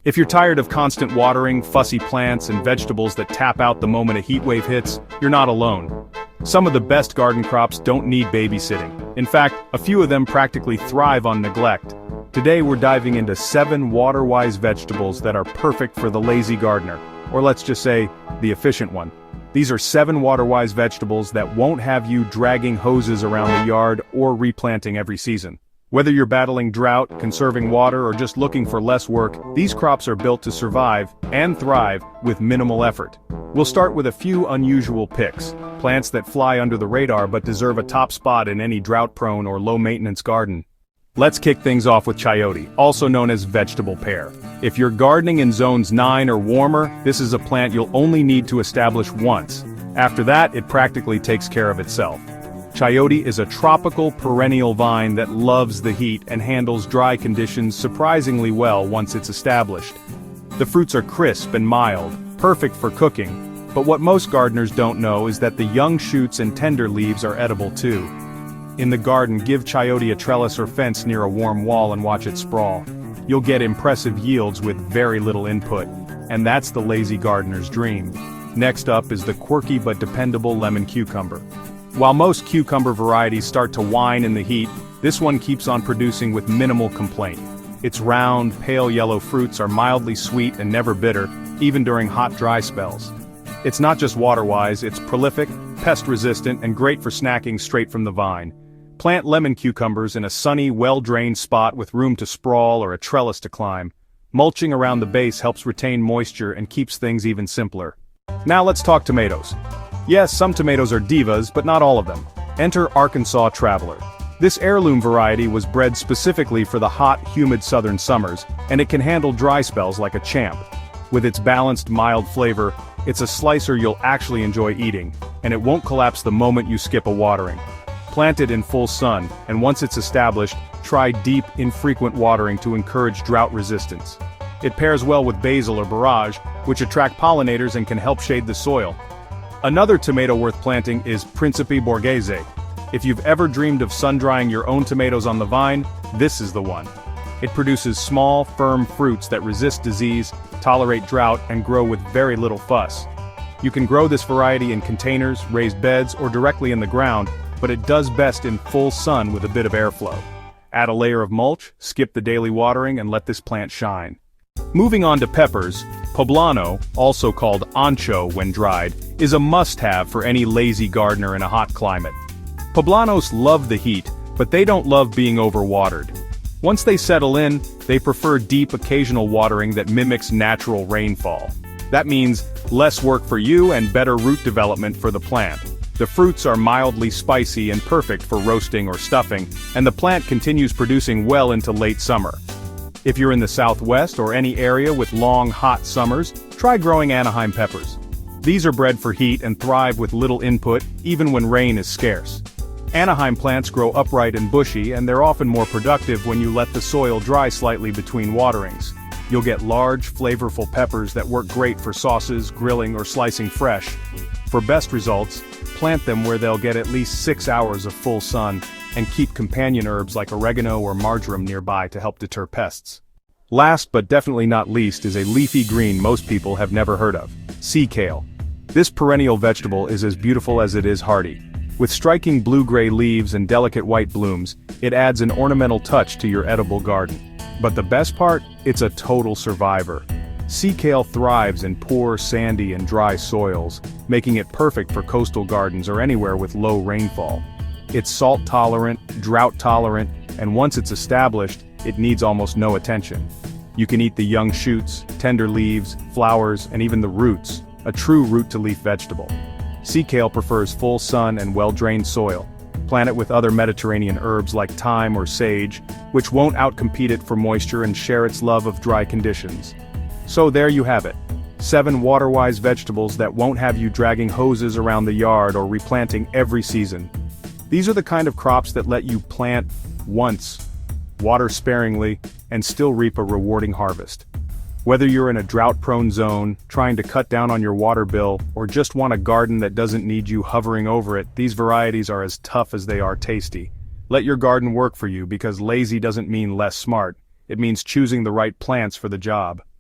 If you're tired of constant watering, fussy plants, and vegetables that tap out the moment a heat wave hits, you're not alone. Some of the best garden crops don't need babysitting. In fact, a few of them practically thrive on neglect. Today we're diving into 7 water-wise vegetables that are perfect for the lazy gardener, or let's just say, the efficient one. These are 7 water-wise vegetables that won't have you dragging hoses around the yard or replanting every season. Whether you're battling drought, conserving water, or just looking for less work, these crops are built to survive and thrive with minimal effort. We'll start with a few unusual picks, plants that fly under the radar but deserve a top spot in any drought-prone or low-maintenance garden. Let's kick things off with chayote, also known as vegetable pear. If you're gardening in zones 9 or warmer, this is a plant you'll only need to establish once. After that, it practically takes care of itself. Chayote is a tropical perennial vine that loves the heat and handles dry conditions surprisingly well once it's established. The fruits are crisp and mild, perfect for cooking, but what most gardeners don't know is that the young shoots and tender leaves are edible too. In the garden, give chayote a trellis or fence near a warm wall and watch it sprawl. You'll get impressive yields with very little input, and that's the lazy gardener's dream. Next up is the quirky but dependable lemon cucumber. While most cucumber varieties start to whine in the heat, this one keeps on producing with minimal complaint. Its round, pale yellow fruits are mildly sweet and never bitter, even during hot, dry spells. It's not just water-wise, it's prolific, pest-resistant, and great for snacking straight from the vine. Plant lemon cucumbers in a sunny, well-drained spot with room to sprawl or a trellis to climb. Mulching around the base helps retain moisture and keeps things even simpler. Now let's talk tomatoes. Yes, some tomatoes are divas, but not all of them. Enter Arkansas Traveler. This heirloom variety was bred specifically for the hot, humid southern summers, and it can handle dry spells like a champ. With its balanced, mild flavor, it's a slicer you'll actually enjoy eating, and it won't collapse the moment you skip a watering. Plant it in full sun, and once it's established, try deep, infrequent watering to encourage drought resistance. It pairs well with basil or borage, which attract pollinators and can help shade the soil. Another tomato worth planting is Principe Borghese. If you've ever dreamed of sun-drying your own tomatoes on the vine, this is the one. It produces small, firm fruits that resist disease, tolerate drought, and grow with very little fuss. You can grow this variety in containers, raised beds, or directly in the ground, but it does best in full sun with a bit of airflow. Add a layer of mulch, skip the daily watering, and let this plant shine. Moving on to peppers, poblano, also called ancho when dried, is a must-have for any lazy gardener in a hot climate. Poblanos love the heat, but they don't love being overwatered. Once they settle in, they prefer deep occasional watering that mimics natural rainfall. That means less work for you and better root development for the plant. The fruits are mildly spicy and perfect for roasting or stuffing, and the plant continues producing well into late summer. If you're in the Southwest or any area with long, hot summers, try growing Anaheim peppers. These are bred for heat and thrive with little input, even when rain is scarce. Anaheim plants grow upright and bushy, and they're often more productive when you let the soil dry slightly between waterings. You'll get large, flavorful peppers that work great for sauces, grilling, or slicing fresh. For best results, plant them where they'll get at least 6 hours of full sun, and keep companion herbs like oregano or marjoram nearby to help deter pests. Last but definitely not least is a leafy green most people have never heard of, sea kale. This perennial vegetable is as beautiful as it is hardy. With striking blue-gray leaves and delicate white blooms, it adds an ornamental touch to your edible garden. But the best part? It's a total survivor. Sea kale thrives in poor, sandy, and dry soils, making it perfect for coastal gardens or anywhere with low rainfall. It's salt-tolerant, drought-tolerant, and once it's established, it needs almost no attention. You can eat the young shoots, tender leaves, flowers, and even the roots, a true root-to-leaf vegetable. Sea kale prefers full sun and well-drained soil. Plant it with other Mediterranean herbs like thyme or sage, which won't outcompete it for moisture and share its love of dry conditions. So there you have it. 7 water-wise vegetables that won't have you dragging hoses around the yard or replanting every season. These are the kind of crops that let you plant once, water sparingly, and still reap a rewarding harvest. Whether you're in a drought-prone zone, trying to cut down on your water bill, or just want a garden that doesn't need you hovering over it, these varieties are as tough as they are tasty. Let your garden work for you, because lazy doesn't mean less smart. It means choosing the right plants for the job.